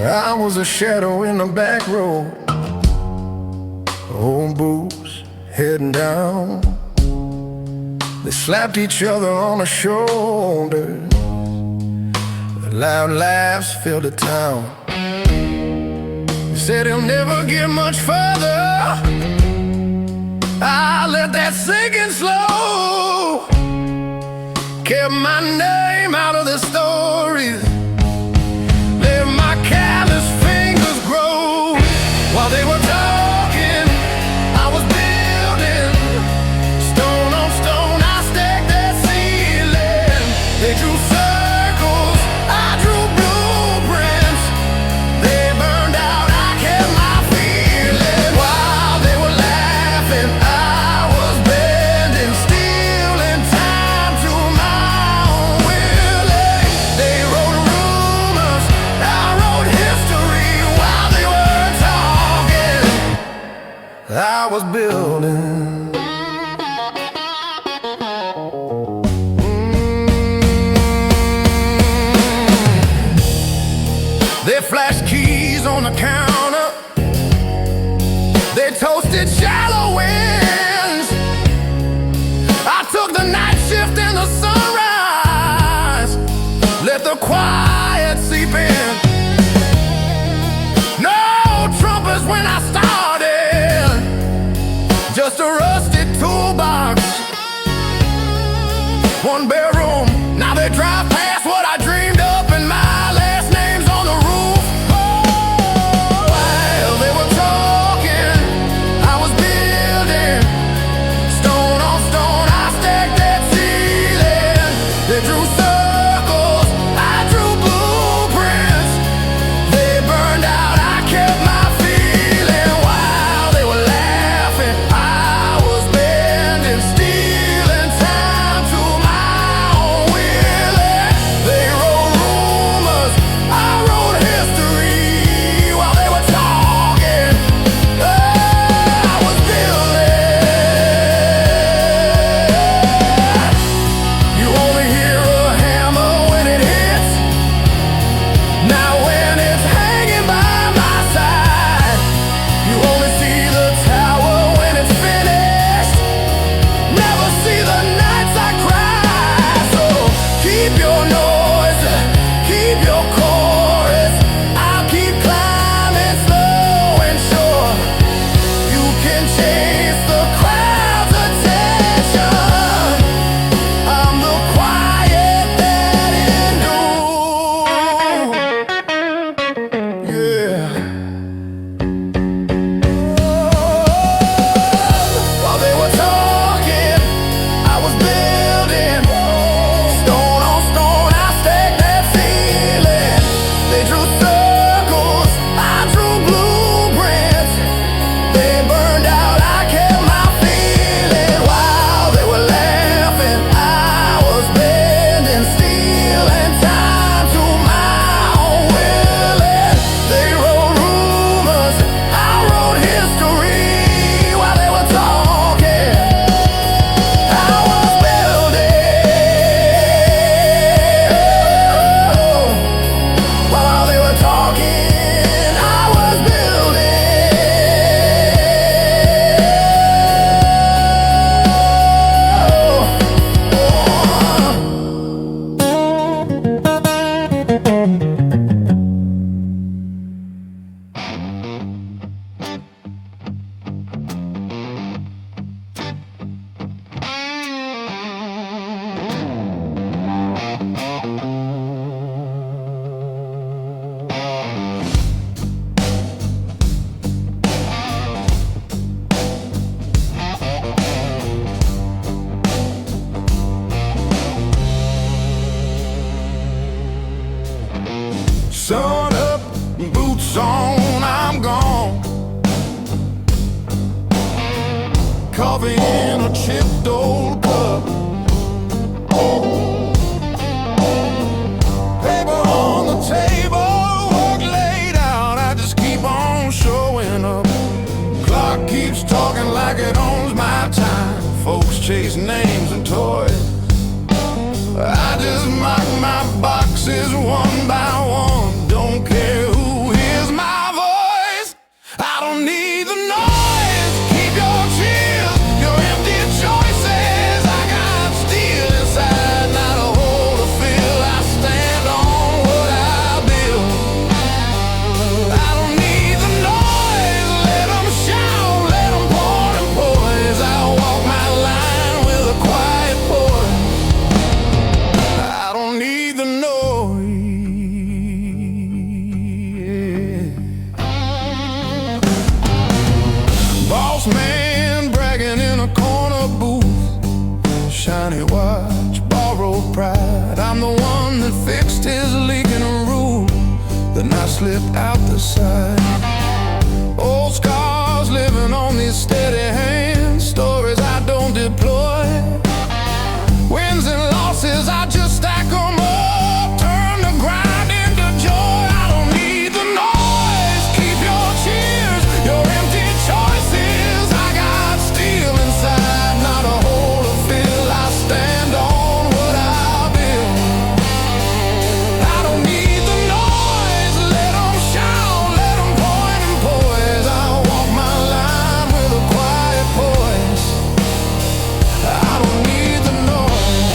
I was a shadow in the back road, old boots heading down. They slapped each other on the shoulder. Loud laughs filled the town. They said he'll never get much further. I let that sink in slow. Kept my name out of the stories. Let my callous fingers grow. While they were talking, I was building. Stone on stone, I stacked that ceiling. They drew circles, I drew blueprints. They burned out, I kept my feeling. While they were laughing, I was bending, stealing time to my own willing. They wrote rumors, I wrote history. While they were talking, I was building. They flashed keys on the counter. They toasted shallow winds. I took the night shift in the sunrise. Let the quiet seep in. No trumpets when I started. Just a rusted toolbox. One bedroom, now they drive past what I dreamed up, and my last name's on the roof. Oh, while they were talking, I was building. Stone on stone, I stacked that ceiling. They drew circles, I drew blueprints. They burned out, I kept my feeling. While they were laughing, I was bending, stealing time to my own willing. They wrote rumors, I wrote history. While they were talking, I was building. You only hear a hammer when it hits. Now when it's hanging by my side, you only see the tower when it's finished. Never see the nights I cry. So keep your noise, keep your chorus. I'll keep climbing slow and sure. You can chase the crowd's attention. I'm the quiet that endures. Yeah. While they were talking, I was building. Stone on stone, I stacked that ceiling. They drew circles, I drew blueprints. They burned out, I kept my feeling. While they were laughing, I was bending, stealing time to my own willing. They wrote rumors, I wrote history. While they were talking, I was building. While they were talking, I was sun up, boots on, I'm gone. Coffee in a chipped old cup. Paper on the table, work laid out. I just keep on showing up. Clock keeps talking like it owns my time. Folks chase names and toys. I just mark my box choices one by one. Don't care who hears my voice. I don't need the noise. Keep your cheers, your empty choices. I got steel inside, not a hole to fill. I stand on what I build. I don't need the noise. Let them shout, let them pour and poise. I walk my line with a quiet poise. I don't need the noise. Boss man bragging in a corner booth, shiny watch, borrowed pride. I'm the one that fixed his leak in a roof, then I slipped out the side. Old scars living on these steady hands, stories I don't deploy. Wins and losses, I just stack them up, turn the grind into joy. I don't need the noise. Keep your cheers, your empty choices. I got steel inside, not a hole to fill. I stand on what I build. I don't need the noise. Let them shout, let them point and poise. I walk my line with a quiet voice. I don't need the noise.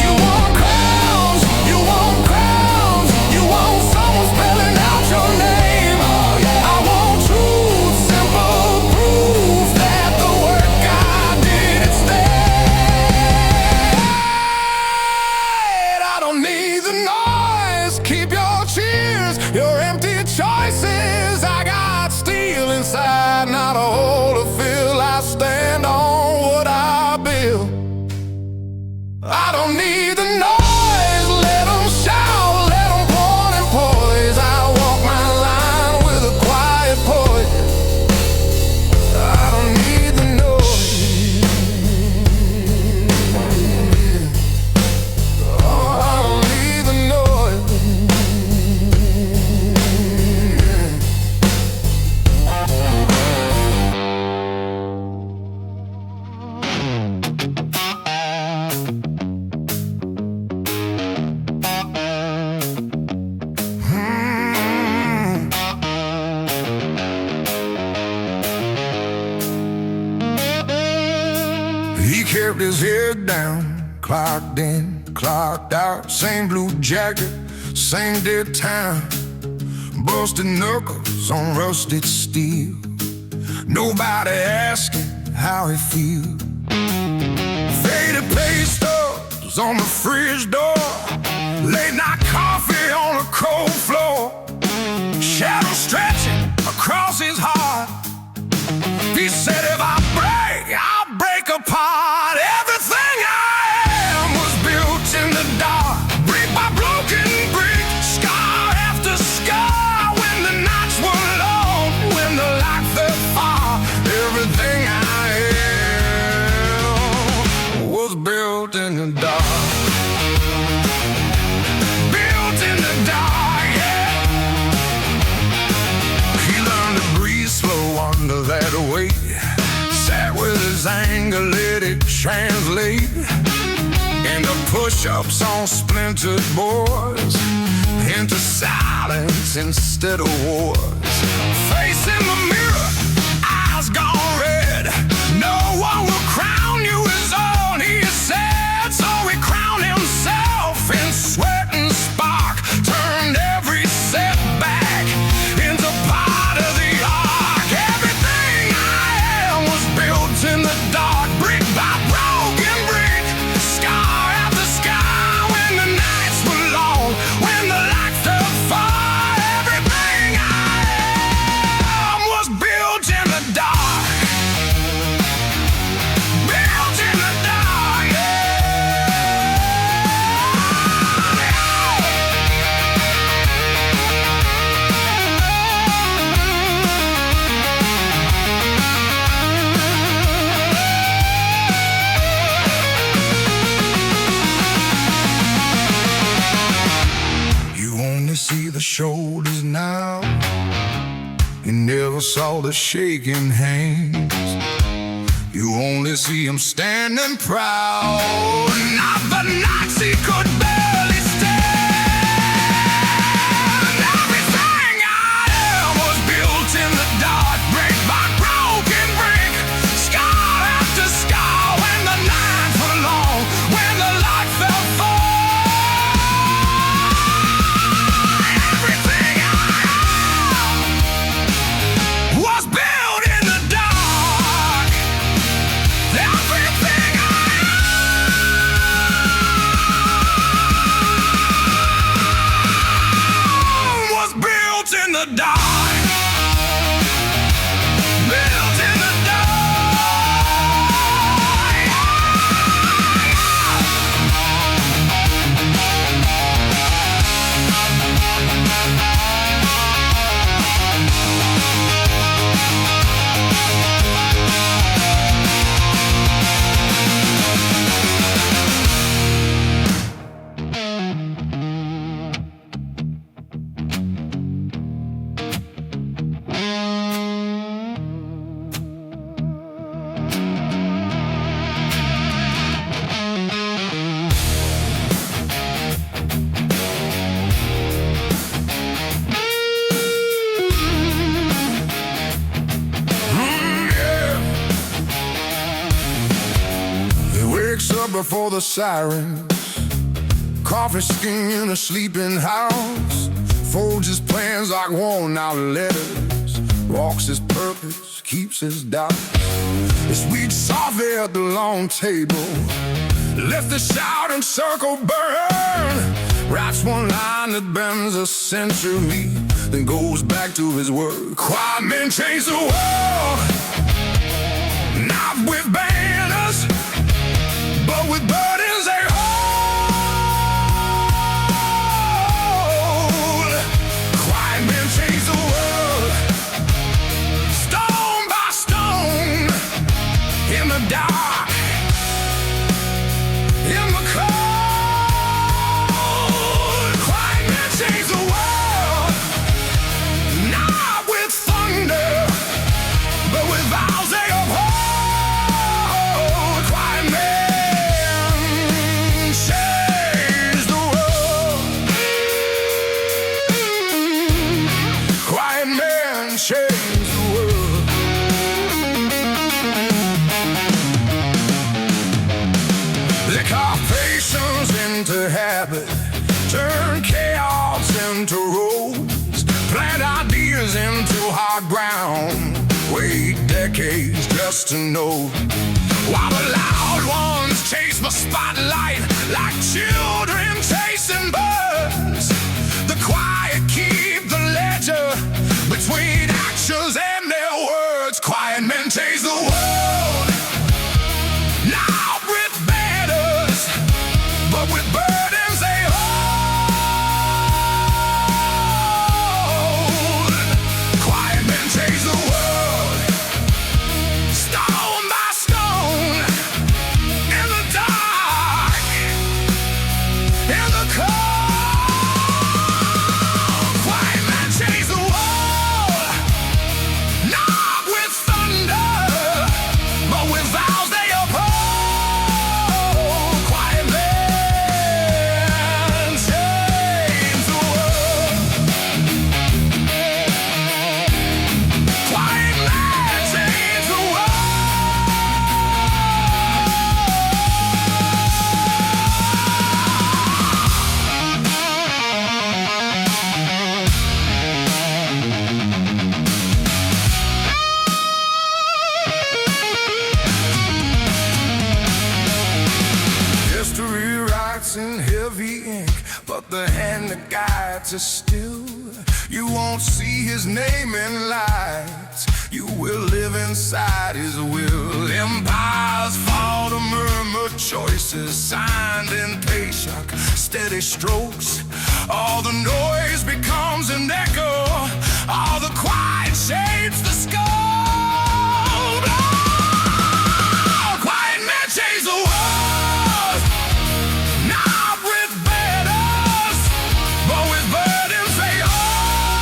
You want crowns, you want crowns, you want someone spelling out your name. Oh yeah, I want truth, simple proof that the work I did it stayed. I don't need the noise. Keep your cheers, your empty choices. I got steel inside, not a hole to fill. I stand on what I build. I don't need the noise. Let them shout, let them point and poise. I walk my line with a quiet poise. I don't need the noise. Oh, I don't need the noise. He kept his head down, clocked in, clocked out. Same blue jacket, same dead time. Busted knuckles on rusted steel. Nobody asking how he feels. Faded paste stubs on the fridge door. Late night coffee on a cold floor. Shadow stretching across his heart. He said if I break, I'll break apart. Everything I am was built in the dark. Brick by broken brick, scar after scar. When the nights were long, when the light fell far. Everything I am was built in the dark. Built in the dark, yeah. He learned to breathe slow under that weight. Sat with his anger, let it translate into push-ups on splintered boards, into silence instead of wars. Face in the mirror, eyes gone red. No one will crown you his own, he said. So he crowned himself in sweat and spark. Turned every setback into part of the arc. Everything I am was built in the dark. Brick by broken brick, scar after scar. When the nights were long, when the light fell far. Everything I am was You never saw the shaking hands. You only see him standing proud. Not the Nazi could barely stand. Everything I am was built in the dark, brick by broken brick, scar after scar. When the night fell long, when the light fell far, everything I am was built in the dark. Everything I am was built in the dark. Built in the up before the sirens, coffee skin in a sleeping house, folds his plans like worn out letters, walks his purpose, keeps his doubts. His sweet coffee at the long table, left the shouting circle burn, writes one line that bends a century, then goes back to his work. Quiet men change the world, not with banners, but with burdens they hold. Quiet men change the world, stone by stone, in the dark, in the cold. Quiet men change the world, not with thunder, but with vows they uphold. Quiet men change the world. Quiet men change the world. They carve patience into habit, turn chaos into roads, plant ideas into hard ground, wait decades just to know. While the loud ones chase the spotlight like children chasing birds, the quiet keep the ledger between actions and their words. Quiet men change the world, not with banners, but with burdens they hold. Quiet men change the world, stone by stone, in the dark, in the cold. Quiet men change the world, not with thunder, but with vows they uphold. Quiet men change the world. Quiet men change the world. History writes in heavy ink, but the hand that guides us still. You won't see his name in lights, you will live inside his will. Empires fall to murmur choices, signed in patient, steady strokes. All the noise becomes an echo, all the quiet shapes the scope. Oh, quiet men change the world, not with banners, but with burdens they hold.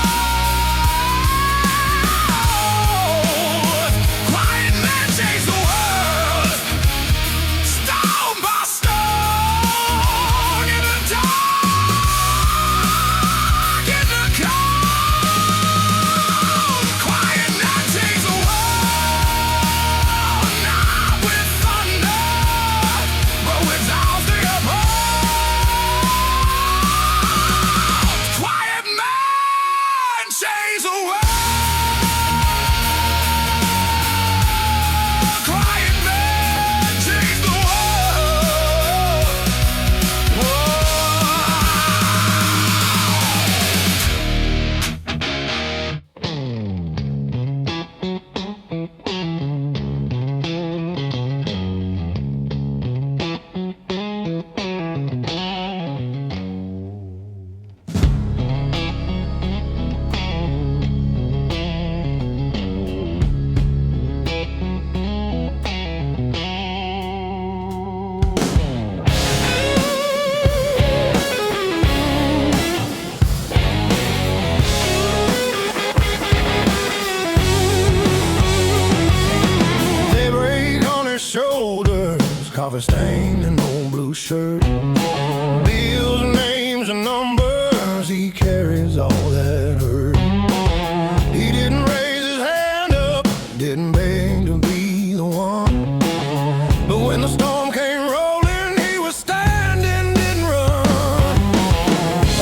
coffee stain and old blue shirt. Bills, names, and numbers, he carries all that hurt. He didn't raise his hand up, didn't beg to be the one. But when the storm came rolling, he was standing, didn't run.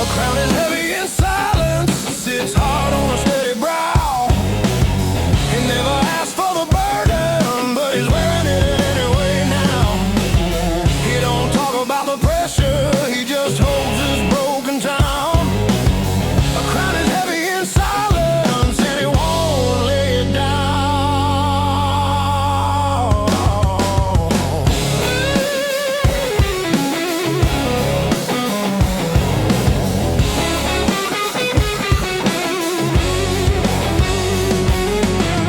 A crown is heavy in silence, sits hard on a steady brow. He never asked for the burden, but he's wearing it anyway now. He don't talk about the pressure, he just holds his broken town. A crown is heavy in silence, and he won't lay it down.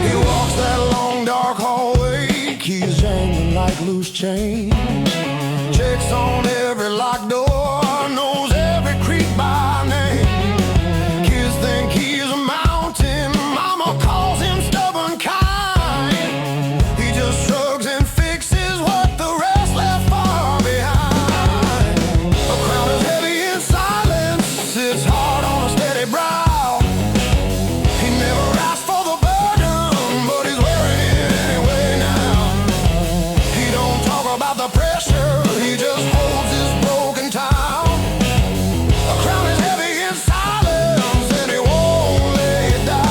He walks that long dark hallway, keys jangling like loose chain. Checks on every locked door, knows every creak by name. Kids think he's a mountain, mama calls him stubborn kind. He just shrugs and fixes what the rest left far behind. A crown is heavy in silence, sits hard on a steady brow. He never asked for the burden, but he's wearing it anyway now. He don't talk about the pressure, he just holds his broken town. A crown is heavy in silence, and he won't lay it down.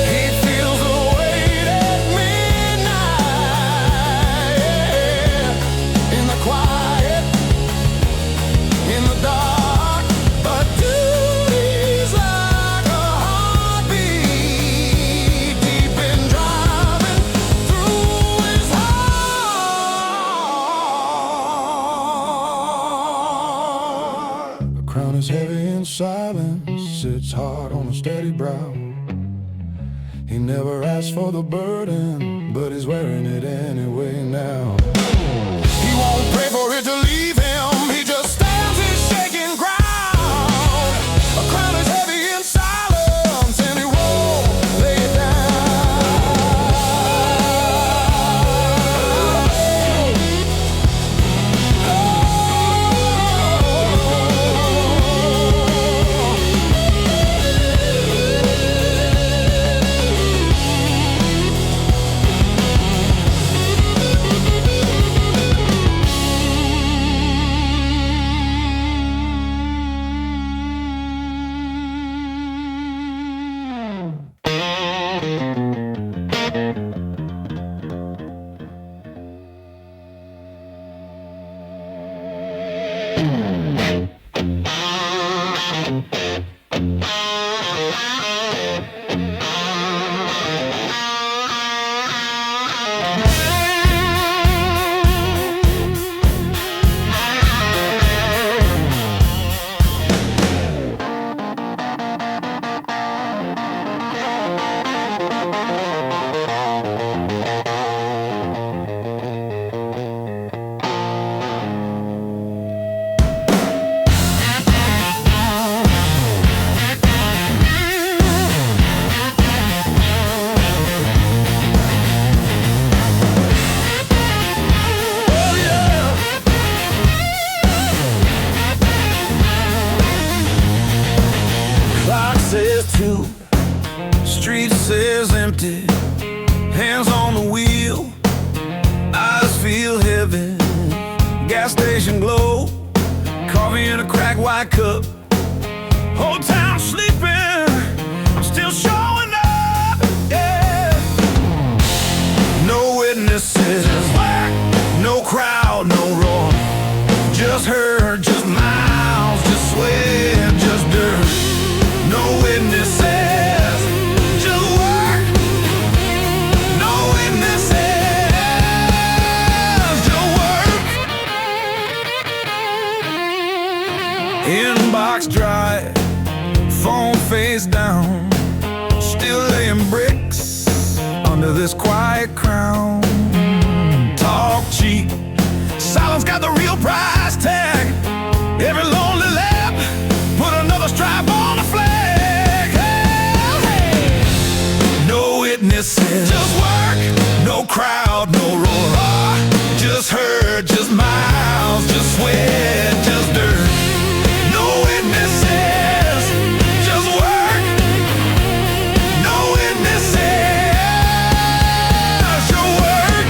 He feels the weight at midnight, in the quiet, in the dark. But duty's like a heartbeat, deep in driving through his heart. The crown is heavy in silence, sits hard on a steady brow. He never asked for the burden, but he's wearing it anyway now. He won't pray for it to leave him, he just stands his shaking ground. A crown is heavy in silence, and he won't lay it clock says 2, street says empty, hands on the wheel, eyes feel heavy, gas station glow, coffee in a cracked white cup, whole town sleeping, I'm still showing up, yeah. No witnesses, no crowd, no roar, just her, just miles, just sweat, just dirt. No witnesses, just work. No witnesses, just work. Inbox dry, phone face down, still laying bricks under this quiet crown. Talk cheap, silence got the real price tag. Every lonely lap put another stripe on the flag. Hey, no witnesses, just work. No crowd, no roar. Just hurt, just miles, just sweat, just dirt. No witnesses, just work. No witnesses, just work.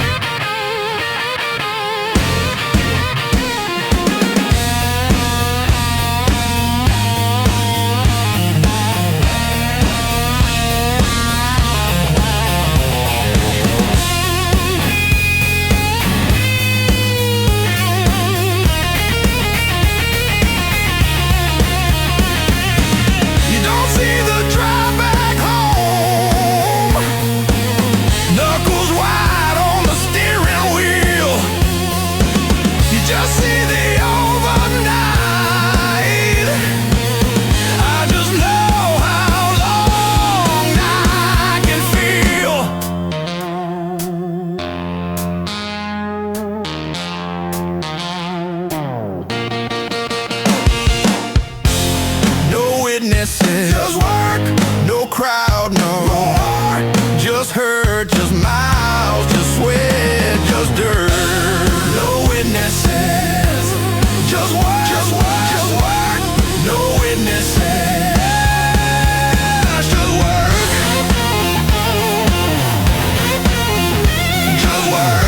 Just work, no crowd, no roar. Just hurt, just miles, just sweat, just dirt. No witnesses, just work, just work, just work. No witnesses, just work, just work.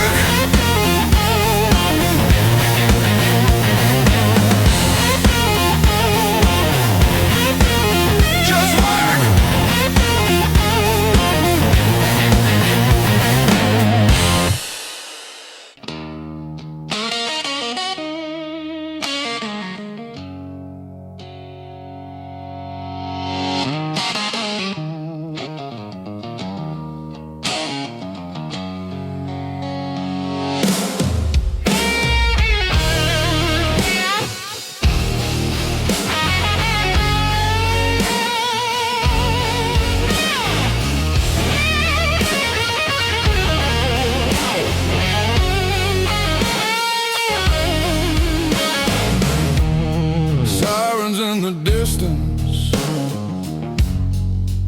In the distance,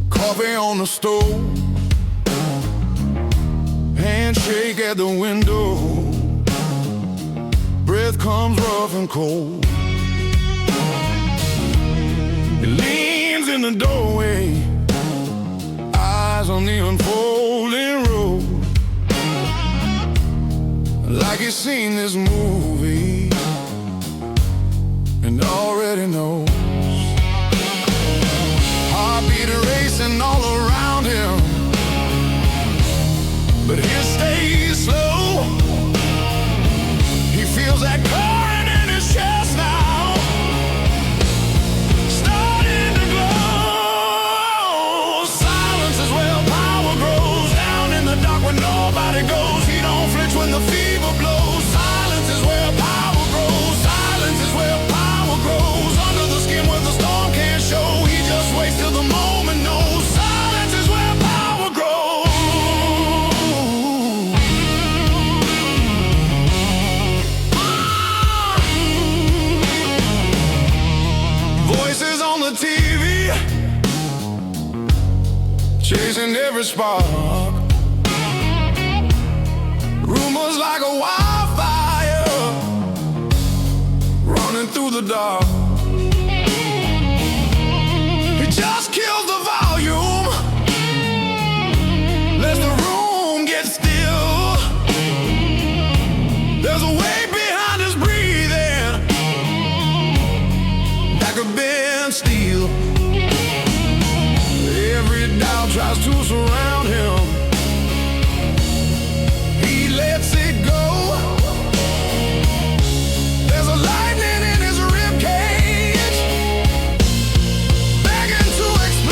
coffee on the stove, handshake at the window, breath comes rough and cold. He leans in the doorway, eyes on the unfolding road, like he's seen this movie and already knows. Heartbeat racing all around him, but he stays slow. He feels that current in his chest now, starting to glow. Silence is where power grows, down in the dark where nobody goes. He don't flinch when the fever blows. Silence is where power grows. Silence is where power grows. Under the skin where the storm can't show. He just waits till the moment knows. Silence is where power grows. Voices on the TV, chasing every spark. Rumors like a wildfire, running through the dark. He just kills the volume, lets the room get still. There's a weight behind his breathing, like a bent steel. Every doubt tries to surround him. He lets it go. There's a lightning in his ribcage, begging to explode.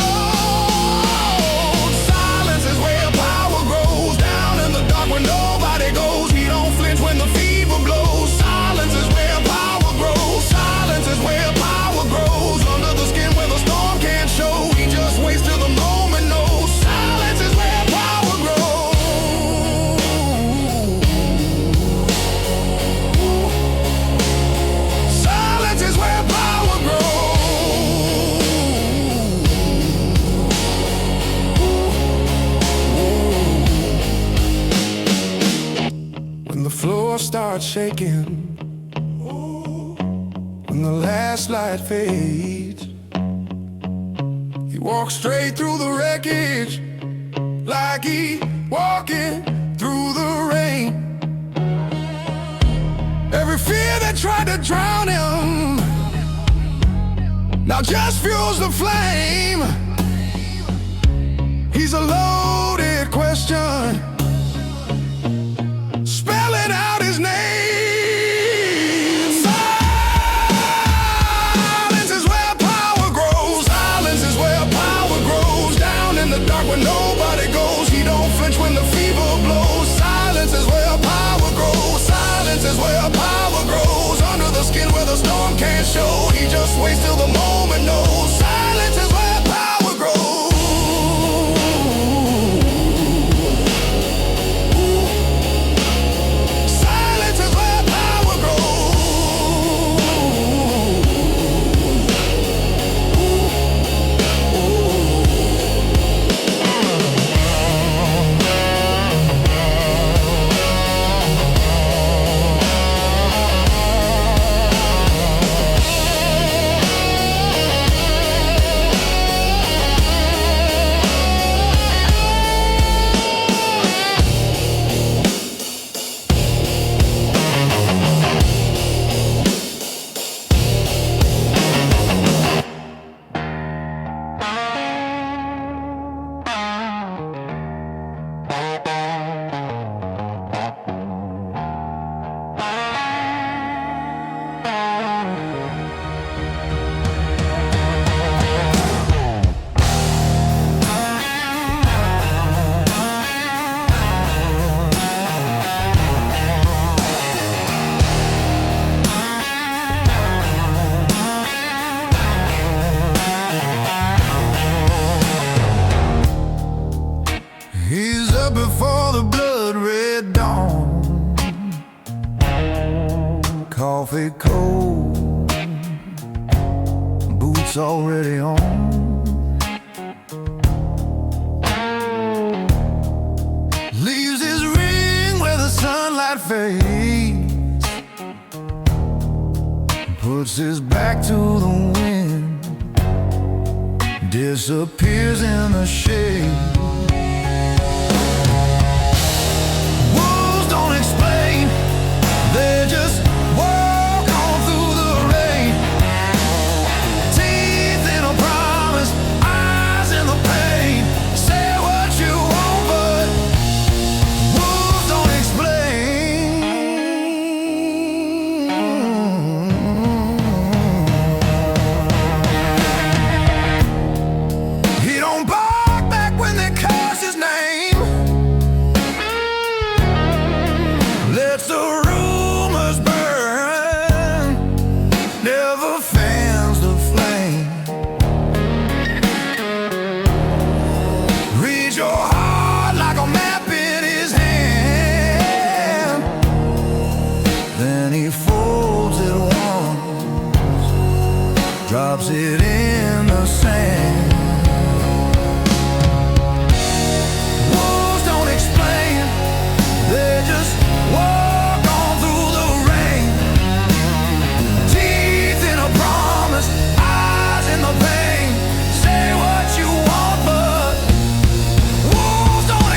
shaking when the last light fades. He walks straight through the wreckage like he walking through the rain. Every fear that tried to drown him now just fuels the flame. He's a loaded question, spelling out his name. Silence is where power grows. Silence is where power grows. Down in the dark where nobody goes. He don't flinch when the fever blows. Silence is where power grows. Silence is where power grows. Under the skin where the storm can't show. He just waits till the moment knows. Silence is where power grows. He's up before the blood-red dawn. Coffee cold, boots already on. Leaves his ring where the sunlight fades. Puts his back to the wind. Disappears in the shade. They just walk on through the rain. Teeth in a promise, eyes in the pain. Say what you want, but wolves don't explain. He don't bark back when they curse his name. Let's the drops it in the sand. Wolves don't explain, they just walk on through the rain. Teeth in a promise, eyes in the pain. Say what you want, but wolves don't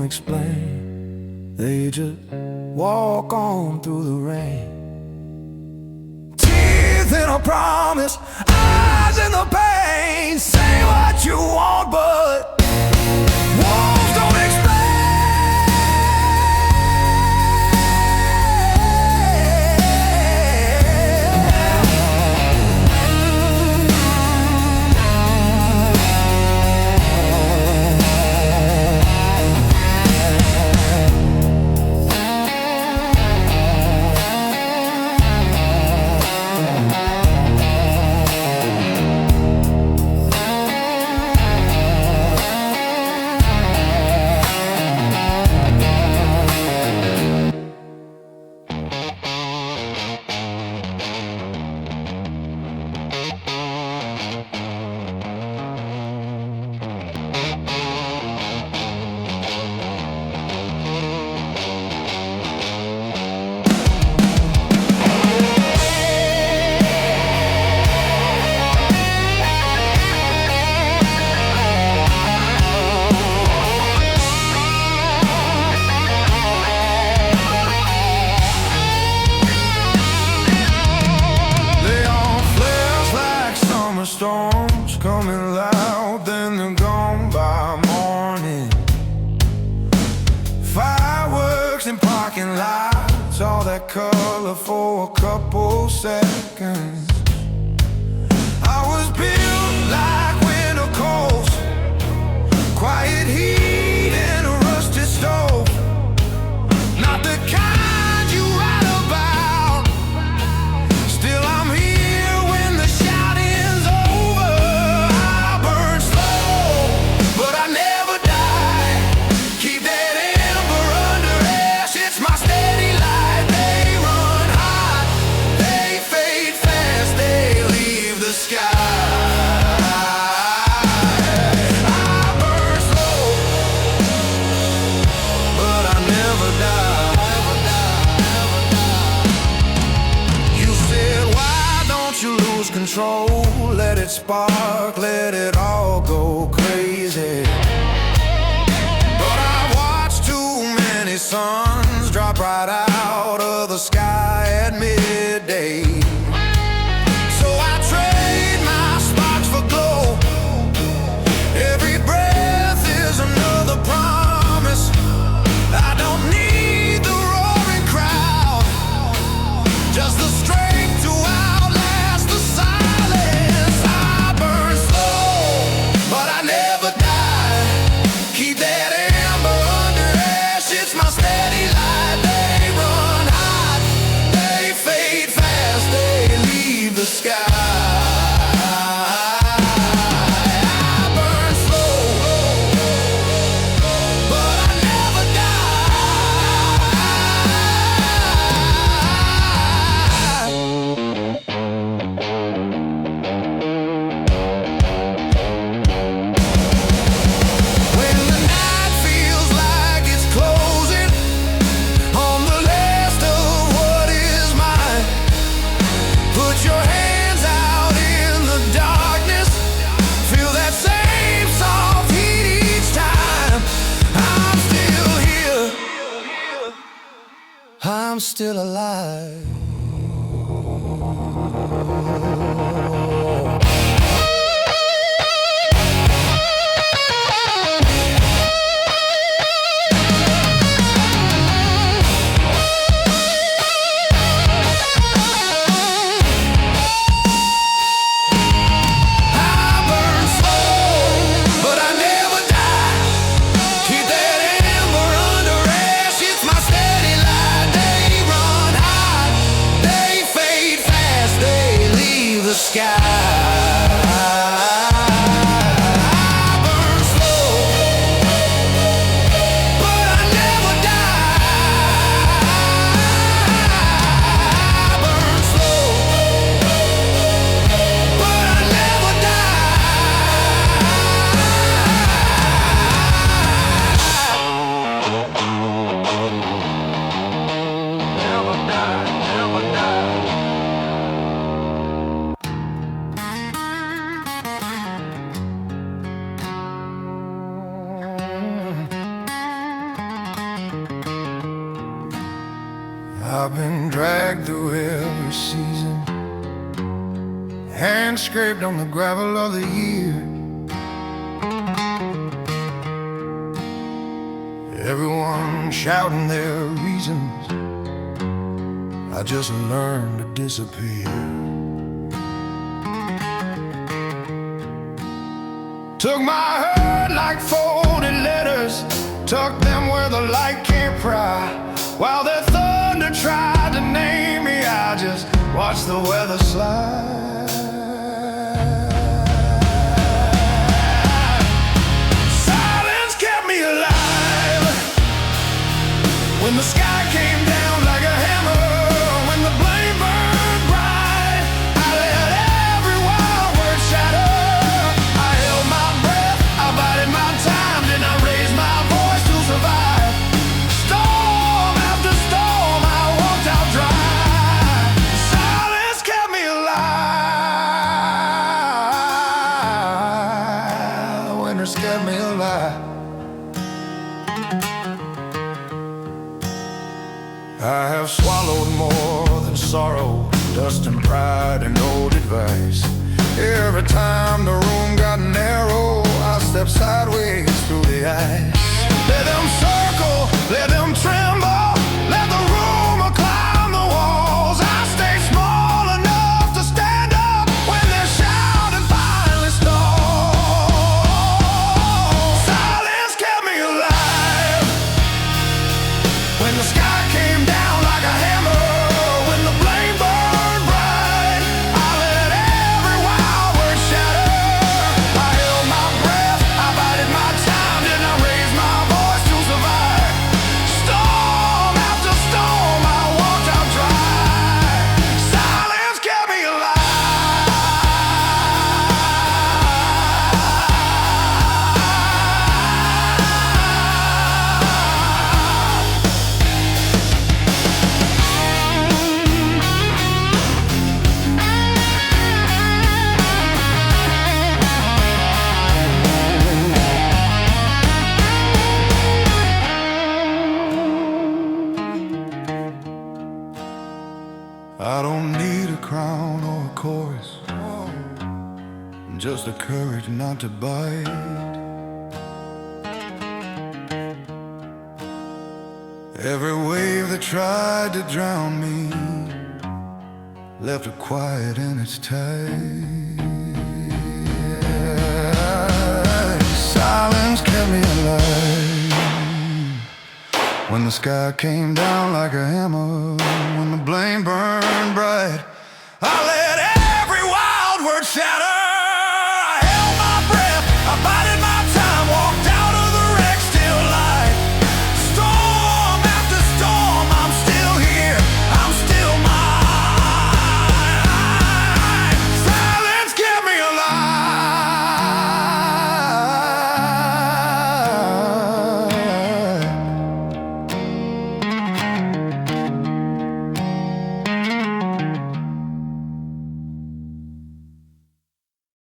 explain, they just walk on through the rain. Teeth in a promise, eyes scars and the pain. Say what you want, but wolves don't explain. Storms coming loud, then they're gone by morning. Fireworks in parking lots, all that color for a couple seconds. I was built like winter coals, quiet heat and a rusted stove. Not the kind you write about. Still I'm here when the shouting's over. I burn slow, but I never die. Keep that ember under ash, it's my steady light. They run hot, they fade fast, they leave the sky. Control, let it spark, let it all go crazy. But I watched too many suns drop right out of the sky at midday. So I trade my sparks for glow. Every breath is another promise. I don't need the roaring crowd, just the strength to outlast the silence. I burn slow, but I never die. Keep that ember under ash, it's my steady light. They run hot, they fade fast, they leave the sky. I'm still alive. I've been dragged through every season, hand scraped on the gravel of the year. Everyone shouting their reasons, I just learned to disappear. Took my hurt like folded letters, tucked them where the light can't pry. While the thunder tried to name me, I just watched the weather slide. Silence kept me alive when the sky came down like a hammer. When the blame burned bright, I let every wild word shatter. I held my breath, I bided my time, did not raise my voice to survive. Storm after storm, I walked out dry. Silence kept me alive. Winters kept me alive. I have swallowed more than sorrow, dust and pride and old advice. Every time the room got narrow, I stepped sideways through the ice. Let them circle, let them tremble, let the rumor climb the walls. I stay small enough to stand up when they're shouting finally stall. Silence kept me alive when the sky came down like a hammer. When the blame burned bright, I let every wild word shatter. I held my breath, I bided my time, did not raise my voice to survive. Storm after storm, I walked out dry. Silence kept me alive. I don't need a crown or a chorus, just the courage not to bite. Every wave that tried to drown me left a quiet in its tide. Silence kept me alive when the sky came down like a hammer. When the blame burned bright, I let